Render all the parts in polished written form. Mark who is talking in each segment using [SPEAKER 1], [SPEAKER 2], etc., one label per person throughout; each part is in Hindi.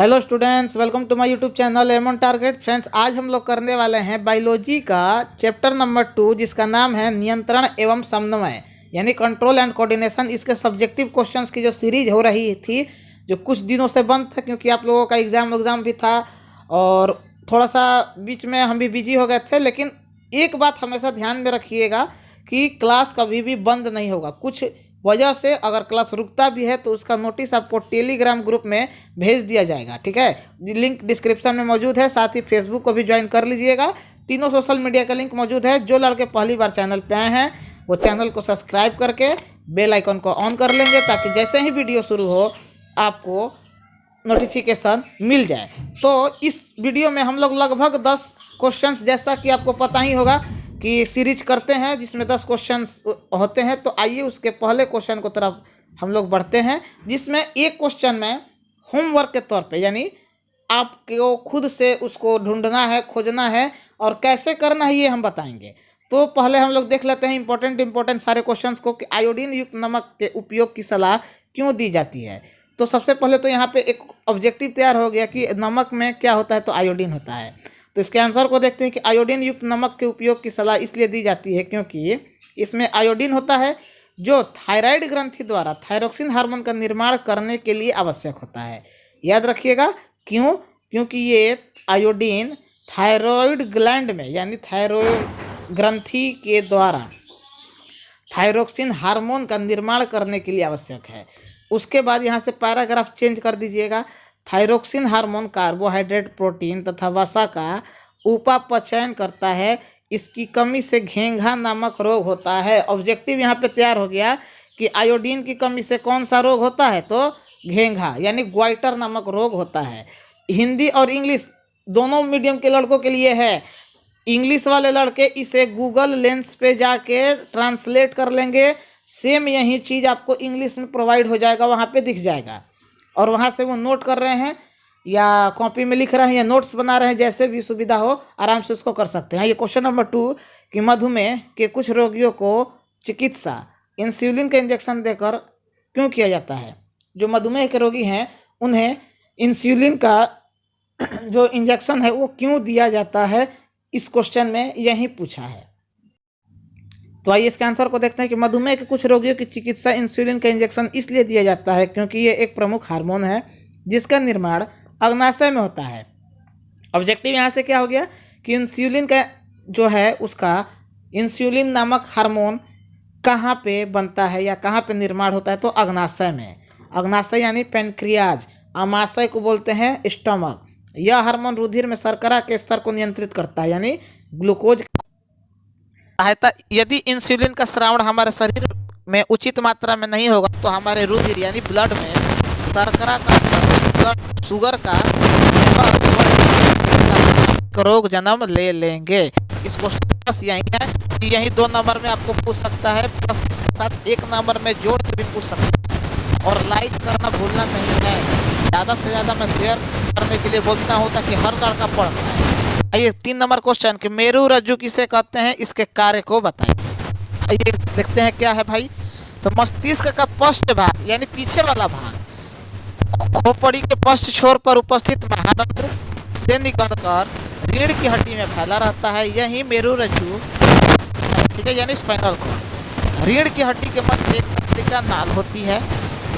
[SPEAKER 1] Hello students, welcome to my YouTube channel aim on target. Friends, आज हम लोग करने वाले हैं बायोलॉजी का चैप्टर नंबर 2, जिसका नाम है नियंत्रण एवं समन्वय यानी कंट्रोल एंड कोऑर्डिनेशन। इसके सब्जेक्टिव क्वेश्चंस की जो सीरीज हो रही थी, जो कुछ दिनों से बंद था क्योंकि आप लोगों का एग्ज़ाम भी था और थोड़ा सा बीच में हम भी बिजी हो गए थे। लेकिन एक बात हमेशा ध्यान में रखिएगा कि क्लास कभी भी बंद नहीं होगा। कुछ वजह से अगर क्लास रुकता भी है तो उसका नोटिस आपको टेलीग्राम ग्रुप में भेज दिया जाएगा, ठीक है। लिंक डिस्क्रिप्शन में मौजूद है, साथ ही फेसबुक को भी ज्वाइन कर लीजिएगा। तीनों सोशल मीडिया का लिंक मौजूद है। जो लड़के पहली बार चैनल पे आए हैं वो चैनल को सब्सक्राइब करके बेल आइकन को ऑन कर लेंगे, ताकि जैसे ही वीडियो शुरू हो आपको नोटिफिकेशन मिल जाए। तो इस वीडियो में हम लोग लगभग 10 क्वेश्चंस, जैसा कि आपको पता ही होगा कि सीरीज करते हैं जिसमें 10 क्वेश्चंस होते हैं। तो आइए उसके पहले क्वेश्चन को तरफ हम लोग बढ़ते हैं, जिसमें एक क्वेश्चन में होमवर्क के तौर पे, यानी आपको खुद से उसको ढूंढना है, खोजना है और कैसे करना है ये हम बताएंगे। तो पहले हम लोग देख लेते हैं इंपॉर्टेंट सारे क्वेश्चंस को कि आयोडीन युक्त नमक के उपयोग की सलाह क्यों दी जाती है। तो सबसे पहले तो यहाँ पे एक ऑब्जेक्टिव तैयार हो गया कि नमक में क्या होता है, तो आयोडीन होता है। तो इसके आंसर को देखते हैं कि आयोडीन युक्त नमक के उपयोग की सलाह इसलिए दी जाती है क्योंकि इसमें आयोडीन होता है जो थायराइड ग्रंथि द्वारा थायरोक्सिन हार्मोन का निर्माण करने के लिए आवश्यक होता है। याद रखिएगा क्यों, क्योंकि ये आयोडीन थायराइड ग्लैंड में यानी थायराइड ग्रंथि के द्वारा थायरोक्सिन हार्मोन का निर्माण करने के लिए आवश्यक है। उसके बाद यहाँ से पैराग्राफ चेंज कर दीजिएगा। थायरोक्सिन हार्मोन कार्बोहाइड्रेट, प्रोटीन तथा वसा का उपापचयन करता है। इसकी कमी से घेंघा नामक रोग होता है। ऑब्जेक्टिव यहाँ पे तैयार हो गया कि आयोडीन की कमी से कौन सा रोग होता है, तो घेंघा यानी ग्वाइटर नामक रोग होता है। हिंदी और इंग्लिश दोनों मीडियम के लड़कों के लिए है। इंग्लिश वाले लड़के इसे गूगल लेंस पे जाके ट्रांसलेट कर लेंगे, सेम यही चीज़ आपको इंग्लिश में प्रोवाइड हो जाएगा, वहाँ पे दिख जाएगा और वहाँ से वो नोट कर रहे हैं या कॉपी में लिख रहे हैं या नोट्स बना रहे हैं, जैसे भी सुविधा हो आराम से उसको कर सकते हैं। ये क्वेश्चन नंबर 2 कि मधुमेह के कुछ रोगियों को चिकित्सा इंसुलिन का इंजेक्शन देकर क्यों किया जाता है। जो मधुमेह के रोगी हैं उन्हें इंसुलिन का जो इंजेक्शन है वो क्यों दिया जाता है, इस क्वेश्चन में यही पूछा है। तो आइए इसके आंसर को देखते हैं कि मधुमेह के कुछ रोगियों की चिकित्सा इंसुलिन का इंजेक्शन इसलिए दिया जाता है क्योंकि ये एक प्रमुख हार्मोन है जिसका निर्माण अग्नाशय में होता है। ऑब्जेक्टिव यहाँ से क्या हो गया कि इंसुलिन का जो है उसका इंसुलिन नामक हार्मोन कहाँ पे बनता है या कहाँ पे निर्माण होता है, तो अग्नाशय में। अग्नाशय यानी पेनक्रियाज, आमाशय को बोलते हैं स्टमक। यह हार्मोन रुधिर में शर्करा के स्तर को नियंत्रित करता है यानी ग्लूकोज सहायता। यदि इंसुलिन का श्रावण हमारे शरीर में उचित मात्रा में नहीं होगा तो हमारे रुधिर यानी ब्लड में शर्करा का ब्लड शुगर का रोग जन्म ले लेंगे। इस क्वेश्चन बस यही है कि यही 2 नंबर में आपको पूछ सकता है, प्लस इसके साथ 1 नंबर में जोड़ के भी पूछ सकता है। और लाइक करना भूलना नहीं है। ज़्यादा से ज़्यादा मैं शेयर करने के लिए बोलता हूँ ताकि हर लड़का पढ़ पाए। आइए 3 नंबर क्वेश्चन कि मेरु रज्जु किसे कहते हैं, इसके कार्य को बताइए। आइए देखते हैं क्या है भाई। तो मस्तिष्क का पश्च भाग यानी पीछे वाला भाग खोपड़ी के पश्च छोर पर उपस्थित महारंध्र से निकलकर रीढ़ की हड्डी में फैला रहता है। यही मेरु रज्जु, ठीक है, यानी स्पाइनल कॉर्ड। रीढ़ की हड्डी के मध्य एक तंत्रिका नाल होती है।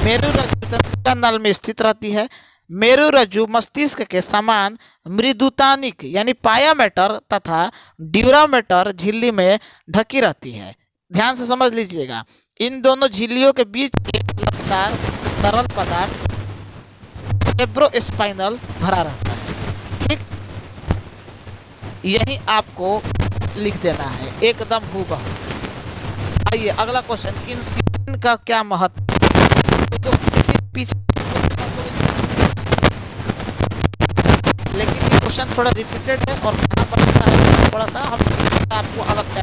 [SPEAKER 1] मेरु रज्जु तंत्रिका नाल में स्थित रहती है। मेरु रज्जु मस्तिष्क के समान मृदुतानिक यानी पायामेटर तथा ड्यूरामेटर झिल्ली में ढकी रहती है। ध्यान से समझ लीजिएगा, इन दोनों झिल्लियों के बीच एक लचदार तरल पदार्थ सेब्रोस्पाइनल भरा रहता है, ठीक। यही आपको लिख देना है एकदम हूबहू। आइए अगला क्वेश्चन, इंसुलिन का क्या महत्व। तो पीछे लेकिन ये क्वेश्चन थोड़ा रिपीटेड है और कहाँ पर आता है थोड़ा सा हम आपको अलग से।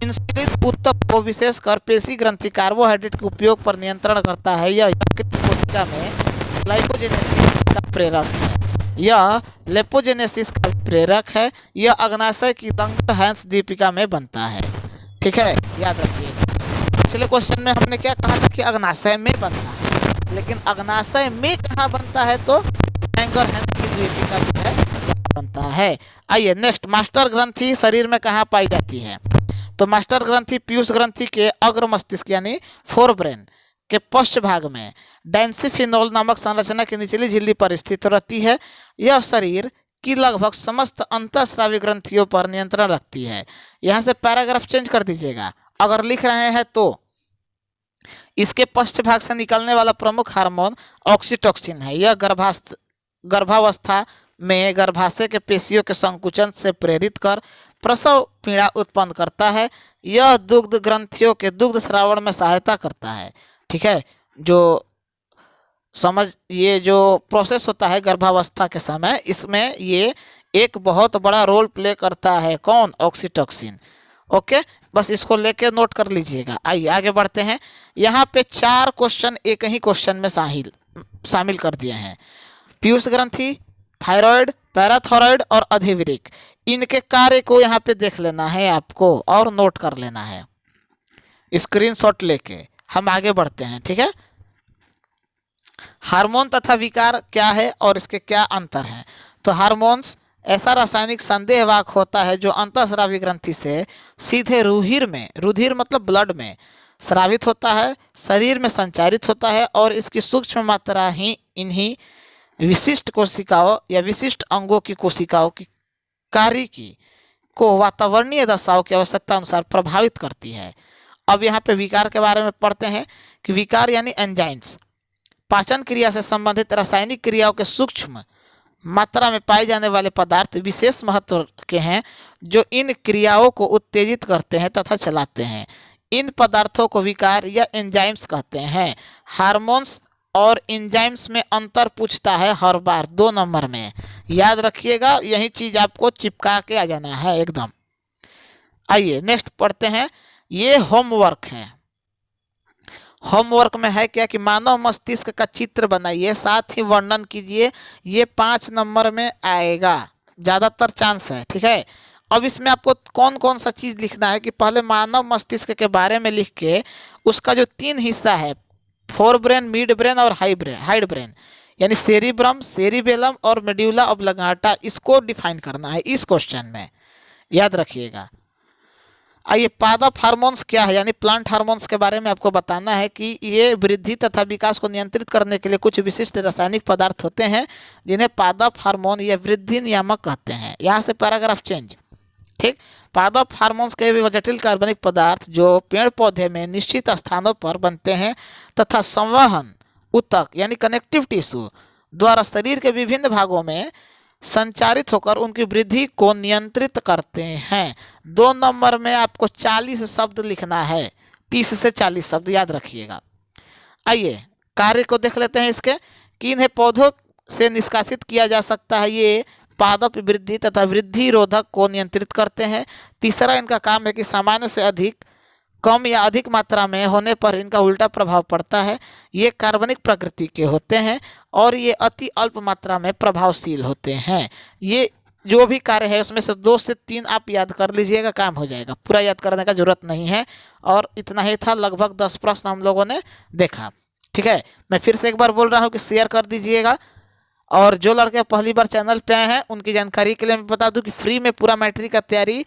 [SPEAKER 1] इंसुलिन ऊतक को विशेषकर पेशी ग्रंथि कार्बोहाइड्रेट के उपयोग पर नियंत्रण करता है। यह यकृत कोशिका में ग्लाइकोजेनेसिस का प्रेरक है। यह लेपोजेनेसिस का प्रेरक है। यह अग्नाशय की लंगरहैंस दीपिका में बनता है, ठीक है, याद रखिएगा। पिछले क्वेश्चन में हमने क्या कहा था कि अग्नाशय में बनता है। लेकिन अग्नाशय में कहाँ बनता है तो लैंगरहैंस की द्वीपिका जो है बनता है। आइए नेक्स्ट, मास्टर ग्रंथि शरीर में कहाँ पाई जाती है? तो मास्टर ग्रंथि पीयूष ग्रंथि के अग्र मस्तिष्क यानी फोर ब्रेन के पश्च भाग में डेंसिफिनोल नामक संरचना की निचली झिल्ली पर स्थित रहती है। यह शरीर की लगभग समस्त अंतःस्रावी ग्रंथियों पर नियंत्रण रखती है। यहाँ से पैराग्राफ चेंज कर दीजिएगा अगर लिख रहे हैं तो। इसके पश्च भाग से निकलने वाला प्रमुख हार्मोन ऑक्सीटोसिन है। यह गर्भावस्था में गर्भाशय के पेशियों के संकुचन से प्रेरित कर प्रसव पीड़ा उत्पन्न करता है। यह दुग्ध ग्रंथियों के दुग्ध स्रावण में सहायता करता है। ठीक है, ये जो प्रोसेस होता है गर्भावस्था के समय, इसमें ये एक बहुत बड़ा रोल प्ले करता है। कौन? ऑक्सीटोसिन। ओके, बस इसको लेके नोट कर लीजिएगा। आइए आगे बढ़ते हैं। यहाँ पे 4 क्वेश्चन एक ही क्वेश्चन में शामिल कर दिए हैं। पीयूष ग्रंथि, थायराइड, पैराथायराइड और अधिवृक्क, इनके कार्य को यहाँ पे देख लेना है आपको और नोट कर लेना है स्क्रीनशॉट लेके। हम आगे बढ़ते हैं। ठीक है, हार्मोन तथा विकार क्या है और इसके क्या अंतर हैं? तो हार्मोन्स ऐसा रासायनिक संदेहवाहक होता है जो अंतःस्रावी ग्रंथि से सीधे रुधिर मतलब ब्लड में स्रावित होता है, शरीर में संचारित होता है और इसकी सूक्ष्म मात्रा ही इन्हीं विशिष्ट कोशिकाओं या विशिष्ट अंगों की कोशिकाओं की कार्य को वातावरणीय दशाओं की आवश्यकता अनुसार प्रभावित करती है। अब यहाँ पे विकार के बारे में पढ़ते हैं कि विकार यानी एंजाइम्स पाचन क्रिया से संबंधित रासायनिक क्रियाओं के सूक्ष्म मात्रा में पाए जाने वाले पदार्थ विशेष महत्व के हैं जो इन क्रियाओं को उत्तेजित करते हैं तथा चलाते हैं। इन पदार्थों को विकार या एंजाइम्स कहते हैं। हार्मोन्स और एंजाइम्स में अंतर पूछता है हर बार 2 नंबर में, याद रखिएगा, यही चीज आपको चिपका के आ जाना है एकदम। आइए नेक्स्ट पढ़ते हैं। ये होमवर्क है। होमवर्क में है क्या कि मानव मस्तिष्क का चित्र बनाइए, साथ ही वर्णन कीजिए। ये 5 नंबर में आएगा, ज़्यादातर चांस है। ठीक है, अब इसमें आपको कौन कौन सा चीज़ लिखना है कि पहले मानव मस्तिष्क के बारे में लिख के उसका जो 3 हिस्सा है, फोर ब्रेन, मिड ब्रेन और हाइड ब्रेन यानी सेरिब्रम, सेरिबेलम और मेड्यूला ऑब्लांगेटा, इसको डिफाइन करना है इस क्वेश्चन में, याद रखिएगा। आइए पादप हार्मोन्स क्या है यानी प्लांट हार्मोन्स के बारे में आपको बताना है कि ये वृद्धि तथा विकास को नियंत्रित करने के लिए कुछ विशिष्ट रासायनिक पदार्थ होते हैं जिन्हें पादप हार्मोन या वृद्धि नियामक कहते हैं। यहाँ से पैराग्राफ चेंज। ठीक, पादप हार्मोन्स के भी जटिल कार्बनिक पदार्थ जो पेड़ पौधे में निश्चित स्थानों पर बनते हैं तथा संवहन ऊतक यानी कनेक्टिव टिश्यू द्वारा शरीर के विभिन्न भागों में संचारित होकर उनकी वृद्धि को नियंत्रित करते हैं। 2 नंबर में आपको 40 शब्द लिखना है, 30 से 40 शब्द याद रखिएगा। आइए कार्य को देख लेते हैं इसके कि इन्हें पौधों से निष्कासित किया जा सकता है। ये पादप वृद्धि तथा वृद्धि रोधक को नियंत्रित करते हैं। तीसरा इनका काम है कि सामान्य से कम या अधिक मात्रा में होने पर इनका उल्टा प्रभाव पड़ता है। ये कार्बनिक प्रकृति के होते हैं और ये अति अल्प मात्रा में प्रभावशील होते हैं। ये जो भी कार्य है उसमें से 2 से 3 आप याद कर लीजिएगा, काम हो जाएगा, पूरा याद करने का जरूरत नहीं है। और इतना ही था, लगभग 10 प्रश्न हम लोगों ने देखा। ठीक है, मैं फिर से एक बार बोल रहा हूँ कि शेयर कर दीजिएगा। और जो लड़के पहली बार चैनल पे आए हैं उनकी जानकारी के लिए मैं बता दूं कि फ्री में पूरा मैट्रिक का तैयारी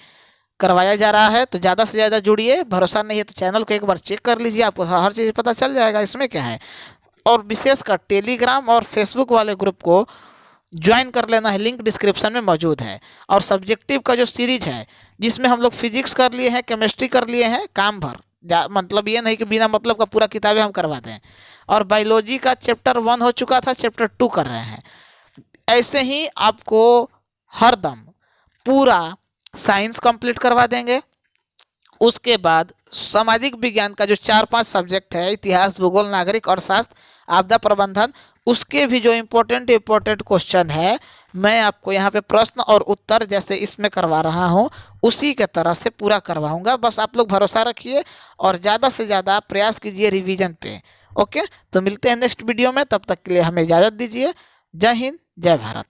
[SPEAKER 1] करवाया जा रहा है, तो ज़्यादा से ज़्यादा जुड़िए। भरोसा नहीं है तो चैनल को एक बार चेक कर लीजिए, आपको हर चीज़ पता चल जाएगा इसमें क्या है। और विशेषकर टेलीग्राम और फेसबुक वाले ग्रुप को ज्वाइन कर लेना है, लिंक डिस्क्रिप्शन में मौजूद है। और सब्जेक्टिव का जो सीरीज है जिसमें हम लोग फिजिक्स कर लिए हैं, केमिस्ट्री कर लिए हैं, काम भर, मतलब ये नहीं कि बिना मतलब का पूरा किताबें हम करवाते हैं। और बायोलॉजी का चैप्टर 1 हो चुका था, चैप्टर 2 कर रहे हैं। ऐसे ही आपको हरदम पूरा साइंस कंप्लीट करवा देंगे। उसके बाद सामाजिक विज्ञान का जो 4-5 सब्जेक्ट है, इतिहास, भूगोल, नागरिक और शास्त्र, आपदा प्रबंधन, उसके भी जो इम्पोर्टेंट क्वेश्चन है मैं आपको यहाँ पे प्रश्न और उत्तर जैसे इसमें करवा रहा हूँ उसी के तरह से पूरा करवाऊँगा। बस आप लोग भरोसा रखिए और ज़्यादा से ज़्यादा प्रयास कीजिए रिवीजन पे। ओके, तो मिलते हैं नेक्स्ट वीडियो में, तब तक के लिए हमें इजाज़त दीजिए। जय हिंद, जय भारत।